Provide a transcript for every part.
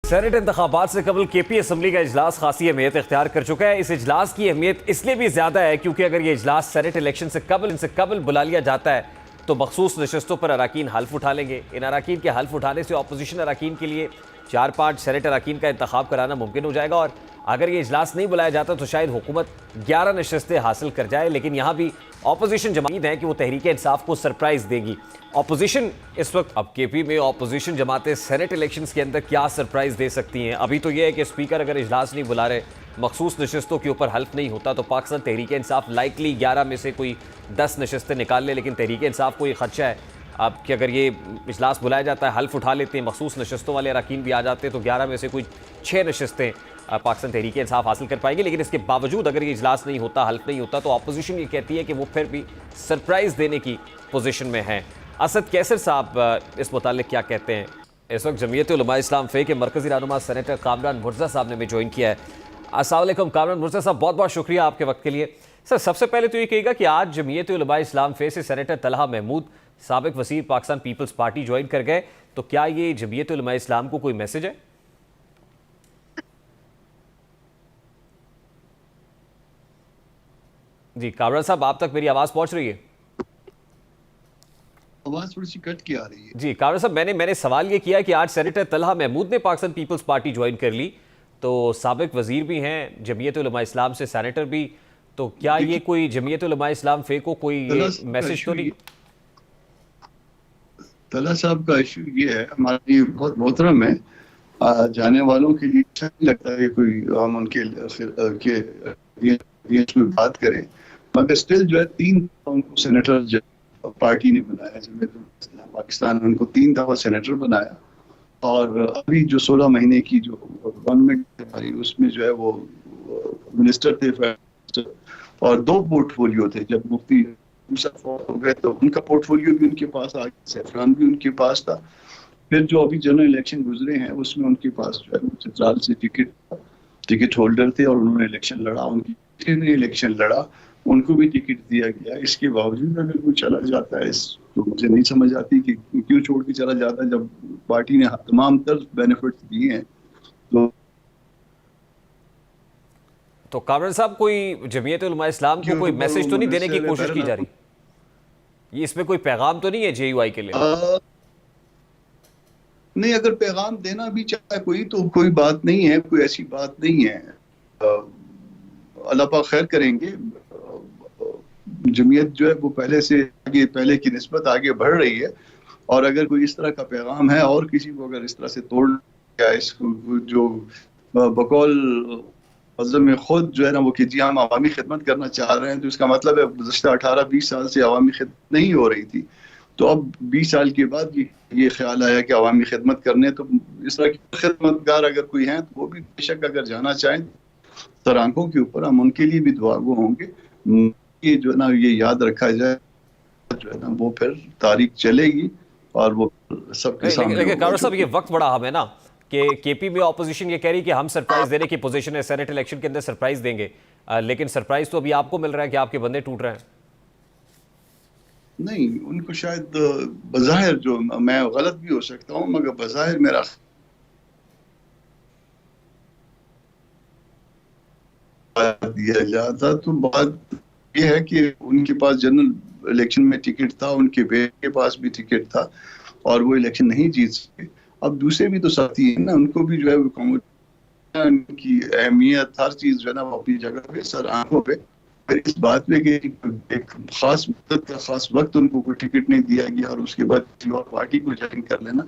Saint انتخابات سے قبل کے پی اسمبلی کا اجلاس خاصی اہمیت اختیار کر چکا ہے۔ اس اجلاس کی اہمیت اس لیے بھی زیادہ ہے کیونکہ اگر یہ اجلاس سینٹ الیکشن سے قبل بلا لیا جاتا ہے تو مخصوص نشستوں پر اراکین حلف اٹھا لیں گے۔ ان اراکین کے حلف اٹھانے سے اپوزیشن اراکین کے لیے 4-5 سینٹ اراکین کا انتخاب کرانا ممکن ہو جائے گا، اور اگر یہ اجلاس نہیں بلایا جاتا تو شاید حکومت 11 نشستیں حاصل کر جائے۔ لیکن یہاں بھی اپوزیشن جماعت ہے کہ وہ تحریک انصاف کو سرپرائز دے گی۔ اپوزیشن اس وقت اب کے پی میں اپوزیشن جماعتیں سینٹ الیکشنز کے اندر کیا سرپرائز دے سکتی ہیں؟ ابھی تو یہ ہے کہ اسپیکر اگر اجلاس نہیں بلا رہے، مخصوص نشستوں کے اوپر حلف نہیں ہوتا، تو پاکستان تحریک انصاف لائکلی 11 میں سے کوئی 10 نشستیں نکال لے۔ لیکن تحریک انصاف کو یہ خدشہ ہے اب کہ اگر یہ اجلاس بلایا جاتا ہے، حلف اٹھا لیتے ہیں، مخصوص نشستوں والے اراکین بھی آ جاتے ہیں، تو 11 میں سے کوئی 6 نشستیں پاکستان تحریک انصاف حاصل کر پائے گی۔ لیکن اس کے باوجود اگر یہ اجلاس نہیں ہوتا، حلف نہیں ہوتا، تو اپوزیشن یہ کہتی ہے کہ وہ پھر بھی سرپرائز دینے کی پوزیشن میں ہیں۔ اسد کیسر صاحب اس متعلق کیا کہتے ہیں؟ اس وقت جمعیت علماء اسلام فے کے مرکزی رہنما سینیٹر کامران مرزا صاحب نے بھی جوائن کیا ہے۔ السلام علیکم کامران مرزا صاحب، بہت بہت شکریہ آپ کے وقت کے لیے۔ سر، سب سے پہلے تو یہ کہے گا کہ آج جمعیت علماء اسلام فے سے سینیٹر طلحہ محمود، سابق وزیر پاکستان پیپلز پارٹی، جوائن کر گئے، تو کیا یہ جمعیت علماء اسلام کو کوئی میسج ہے؟ جی کامران صاحب، آپ تک میری آواز پہنچ رہی ہے؟ آواز تھوڑی سی کٹ کی آ رہی ہے۔ جی کامران صاحب، میں نے سوال یہ کیا کہ آج سینیٹر طلحہ محمود نے پاکستان پیپلز پارٹی جوائن کر لی، تو سابق وزیر بھی ہیں جمعیت علماء اسلام سے، سینیٹر بھی، تو کیا یہ کوئی جمعیت علماء اسلام فے کو کوئی میسج تو نہیں؟ طلحہ صاحب کا ایشو یہ ہے، ہماری بہت محترم ہے، جانے والوں کے لیے اچھا نہیں لگتا ہے کوئی ہم ان کے کوئی بات کریں، مگر اسٹل جو ہے 3 سینیٹر پارٹی نے بنایا، جمعیت اسلام پاکستان نے ان کو 3 دفعہ سینیٹر بنایا، اور ابھی جو 16 مہینے کی جو گورنمنٹ ہماری اس میں جو ہے وہ منسٹر تھے اور 2 پورٹ فولیو تھے۔ جب مفتی ہو گئے تو ان کا پورٹ فولیو بھی ان کے پاس آ گیا، سیفران بھی ان کے پاس تھا۔ پھر جو ابھی جنرل الیکشن گزرے ہیں اس میں ان کے پاس جو ہے چترال سے ٹکٹ ہولڈر تھے، اور انہوں نے الیکشن لڑا، ان کی نے الیکشن لڑا، ان کو بھی ٹکٹ دیا گیا۔ اس کے باوجود اگر کوئی چلا جاتا ہے، تو مجھے نہیں سمجھ آتی کہ کیوں چھوڑ کے چلا جاتا ہے، جب پارٹی نے تمام تر بینیفٹس دیے ہیں۔ تو کامران صاحب، کوئی جمعیت علماء اسلام کو کوئی میسج تو نہیں دینے کی کوشش کی جا رہی؟ یہ اس میں کوئی پیغام تو نہیں ہے جے یو آئی کے لیے؟ نہیں، اگر پیغام دینا بھی چاہے کوئی تو کوئی بات نہیں ہے، کوئی ایسی بات نہیں ہے۔ اللہ پاک خیر کریں گے، جمعیت جو ہے وہ پہلے کی نسبت آگے بڑھ رہی ہے، اور اگر کوئی اس طرح کا پیغام ہے اور کسی کو اگر اس طرح سے توڑ یا اس کو جو بقول عزم خود جو ہے نا وہ کہ جی ہم عوامی خدمت کرنا چاہ رہے ہیں، تو اس کا مطلب ہے گزشتہ 18-20 سال سے عوامی خدمت نہیں ہو رہی تھی، تو اب 20 سال کے بعد یہ خیال آیا کہ عوامی خدمت کرنے، تو اس طرح کی خدمتگار اگر کوئی ہیں تو وہ بھی بے شک اگر جانا چاہیں سر آنکھوں کے اوپر، ہم ان کے لیے بھی دعاگو ہوں گے۔ یہ جو ہے نا یہ یاد رکھا جائے، جو ہے نا وہ پھر تاریخ چلے گی اور وہ سب کے سامنے۔ لیکن کامران صاحب، یہ وقت بڑا اہم ہے نا، کہ کے پی میں اپوزیشن یہ کہہ رہی کہ ہم سرپرائز دینے کی پوزیشن ہے، سینٹ الیکشن کے اندر سرپرائز دیں گے، لیکن سرپرائز تو ابھی آپ کو مل رہا ہے کہ آپ کے بندے ٹوٹ رہے ہیں۔ نہیں، ان کو شاید بظاہر، جو میں غلط بھی ہو سکتا ہوں، مگر بظاہر میرا دیا جاتا، تو بات یہ ہے کہ ان کے پاس جنرل الیکشن میں ٹکٹ تھا، ان کے بیٹے کے پاس بھی ٹکٹ تھا، اور وہ الیکشن نہیں جیت سکے۔ اب دوسرے بھی تو ساتھی ہیں نا، ان کو بھی جو ہے ان کی اہمیت ہر چیز جو ہے نا وہ اپنی جگہ پہ، سر آنکھوں پہ، پھر اس بات پہ کہ ایک خاص مدت کا خاص وقت ان کو کوئی ٹکٹ نہیں دیا گیا اور اس کے بعد کسی اور پارٹی کو جوائن کر لینا،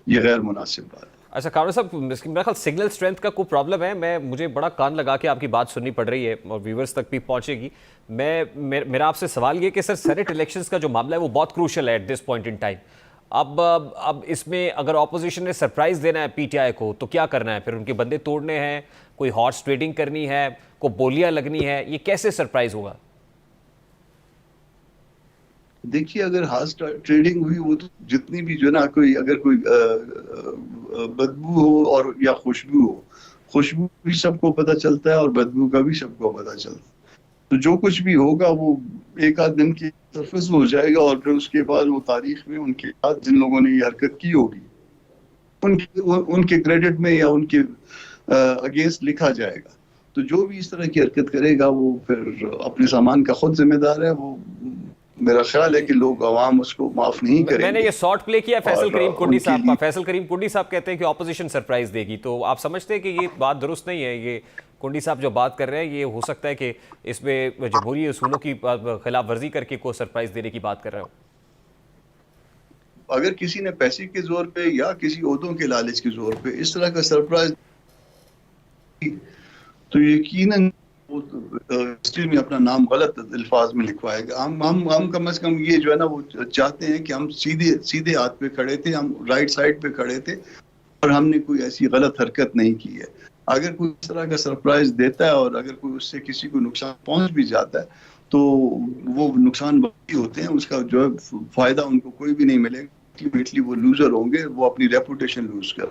یہ غیر مناسب بات ہے۔ اچھا کامران صاحب، میرا خیال سگنل اسٹرینتھ کا کوئی پرابلم ہے، مجھے بڑا کان لگا کے آپ کی بات سننی پڑ رہی ہے اور ویورز تک بھی پہنچے گی۔ میرا آپ سے سوال یہ کہ سر، سینٹ الیکشنز کا جو معاملہ ہے وہ بہت کروشل ہے at this point in time. اب اس میں اگر اپوزیشن نے سرپرائز دینا ہے پی ٹی آئی کو تو کیا کرنا ہے؟ پھر ان کے بندے توڑنے ہیں، کوئی ہارس ٹریڈنگ کرنی ہے، کوئی بولیاں لگنی ہے، یہ کیسے سرپرائز ہوگا؟ دیکھیے، اگر ہارس ٹریڈنگ ہوئی، وہ تو جتنی بھی جو نا اگر کوئی بدبو ہو اور یا خوشبو بھی سب کو پتہ چلتا ہے اور بدبو کا بھی سب کو پتہ چلتا ہے، تو جو کچھ بھی ہوگا وہ ایک آدھ دن کی سرفس ہو جائے گا، اور پھر اس کے بعد وہ تاریخ میں ان کے بعد جن لوگوں نے یہ حرکت کی ہوگی ان کے کریڈٹ میں یا ان کے اگینسٹ لکھا جائے گا. تو جو بھی اس طرح کی حرکت کرے گا وہ پھر اپنے سامان کا خود ذمہ دار ہے. وہ میرا خیال ہے کہ لوگ عوام اس کو معاف نہیں کریں گے. میں نے یہ شارٹ پلے کیا فیصل کریم کنڈی صاحب کا. لیے فیصل کریم کنڈی صاحب کہتے ہیں کہ اپوزیشن سرپرائز دے گی, تو آپ سمجھتے ہیں کہ یہ بات درست نہیں ہے؟ یہ کنڈی صاحب جو بات کر رہے ہیں یہ ہو سکتا ہے کہ اس میں جمہوری اصولوں کی خلاف ورزی کر کے کوئی سرپرائز دینے کی بات کر رہے ہو؟ اگر کسی نے پیسے کے زور پہ یا کسی عہدوں کے لالچ کے زور پہ اس طرح کا سرپرائز تو یقیناً ہسٹری میں اپنا نام غلط الفاظ میں لکھوائے گا. ہم کم از کم یہ جو ہے نا وہ چاہتے ہیں کہ ہم سیدھے ہاتھ پہ کھڑے تھے, ہم رائٹ سائڈ پہ کھڑے تھے اور ہم نے کوئی ایسی غلط حرکت نہیں کی ہے. اگر کوئی اس طرح کا سرپرائز دیتا ہے اور اگر کوئی اس سے کسی کو نقصان پہنچ بھی جاتا ہے تو وہ نقصان باقی ہوتے ہیں, اس کا جو ہے فائدہ ان کو کوئی بھی نہیں ملے گا. الٹیمیٹلی وہ لوزر ہوں گے, وہ اپنی ریپوٹیشن لوز کر.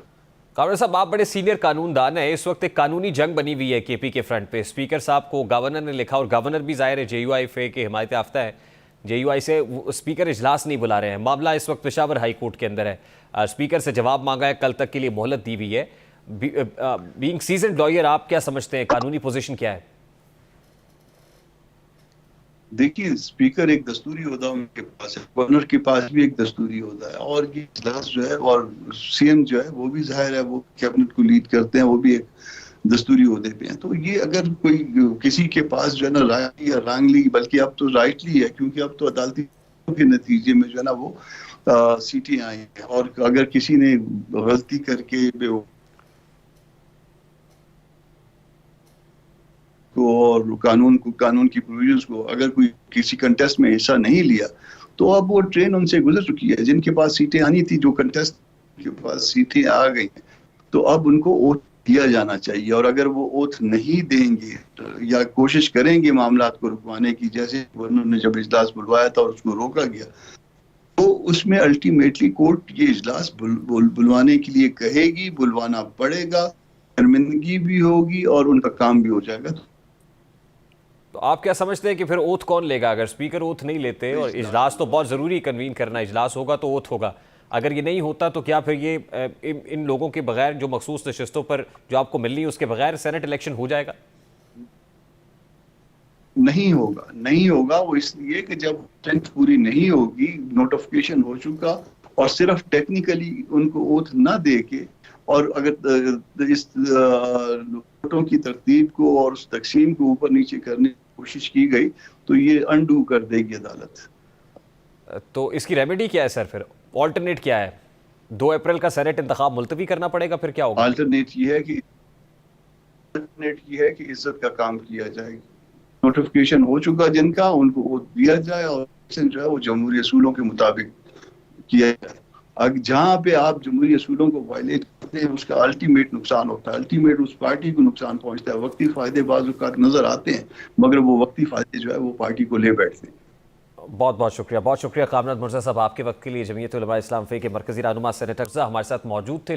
کامران صاحب آپ بڑے سینئر قانون دان ہیں, اس وقت ایک قانونی جنگ بنی ہوئی ہے کے پی کے فرنٹ پہ. اسپیکر صاحب کو گورنر نے لکھا, اور گورنر بھی ظاہر ہے جے یو آئی فے کے حمایت یافتہ ہے, جے یو آئی سے اسپیکر اجلاس نہیں بلا رہے ہیں. معاملہ اس وقت پشاور ہائی کورٹ کے اندر ہے. اسپیکر سے جواب مانگا ہے, کل تک کے لیے مہلت دی ہوئی ہے. بینگ سیزنڈ لائر آپ کیا سمجھتے ہیں, قانونی پوزیشن کیا ہے؟ دیکھیے اسپیکر ایک دستوری عہدہ ان کے پاس ہے, گورنر کے پاس بھی ایک دستوری عہدہ ہے, اور یہ اجلاس جو ہے اور سی ایم جو ہے وہ بھی ظاہر ہے وہ کیبنٹ کو لیڈ کرتے ہیں, وہ بھی ایک دستوری عہدے پہ ہیں. تو یہ اگر کوئی کسی کے پاس جو ہے نا رائٹلی یا رانگلی, بلکہ اب تو رائٹلی ہے کیونکہ اب تو عدالتی کے نتیجے میں جو ہے نا وہ سیٹیں آئی ہیں, اور اگر کسی نے غلطی کر کے اور قانون کی پروویژنز کو اگر کوئی کسی کنٹیسٹ میں حصہ نہیں لیا تو اب وہ ٹرین ان سے گزر چکی ہے. جن کے پاس سیٹیں آنی تھی, جو کنٹیسٹ کے پاس سیٹیں آ گئی ہیں, تو اب ان کو اوتھ دیا جانا چاہیے. اور اگر وہ اوتھ نہیں دیں گے یا کوشش کریں گے معاملات کو رکوانے کی, جیسے گورنر نے جب اجلاس بلوایا تھا اور اس کو روکا گیا, تو اس میں الٹیمیٹلی کورٹ یہ اجلاس بلوانے کے لیے کہے گی, بلوانا پڑے گا, شرمندگی بھی ہوگی اور ان کا کام بھی ہو جائے گا. تو آپ کیا سمجھتے ہیں کہ پھر اوتھ کون لے گا؟ اگر اسپیکر اوتھ نہیں لیتے, اور اجلاس تو بہت ضروری کنوین کرنا, اجلاس ہوگا تو اوتھ ہوگا, اگر یہ نہیں ہوتا تو کیا پھر یہ ان لوگوں کے بغیر جو مخصوص نشستوں پر جو آپ کو ملنی ہے اس کے بغیر سینٹ الیکشن ہو جائے گا؟ نہیں ہوگا. وہ اس لیے کہ جب اسٹرینتھ پوری نہیں ہوگی, نوٹیفیکیشن ہو چکا, اور صرف ٹیکنیکلی ان کو اوتھ نہ دے کے, اور اگر اس ووٹوں کی ترتیب کو اور اس تقسیم کو اوپر نیچے کرنے کی کوشش کی گئی تو یہ انڈو کر دے گی عدالت. تو اس کی ریمیڈی کیا ہے سر؟ پھر آلٹرنیٹ کیا ہے؟ 2 اپریل کا سینٹ انتخاب ملتوی کرنا پڑے گا, پھر کیا ہوگا؟ آلٹرنیٹ یہ ہے کہ عزت کا کام کیا جائے. نوٹیفیکیشن ہو چکا جن کا, ان کو ووٹ دیا جائے, اور جو ہے وہ جمہوری اصولوں کے مطابق کیا جائے. جہاں پہ آپ جمہوری اصولوں کو وائلیٹ کرتے ہیں اس کا الٹیمیٹ نقصان ہوتا ہے, الٹیمیٹ اس پارٹی کو نقصان پہنچتا ہے. وقتی فائدے بعض اوقات نظر آتے ہیں, مگر وہ وقتی فائدے جو ہے وہ پارٹی کو لے بیٹھتے ہیں. بہت شکریہ کامران مرزا صاحب آپ کے وقت کے لیے. جمعیت علماء اسلام فے کے مرکزی رہنما سینیٹر ہمارے ساتھ موجود تھے.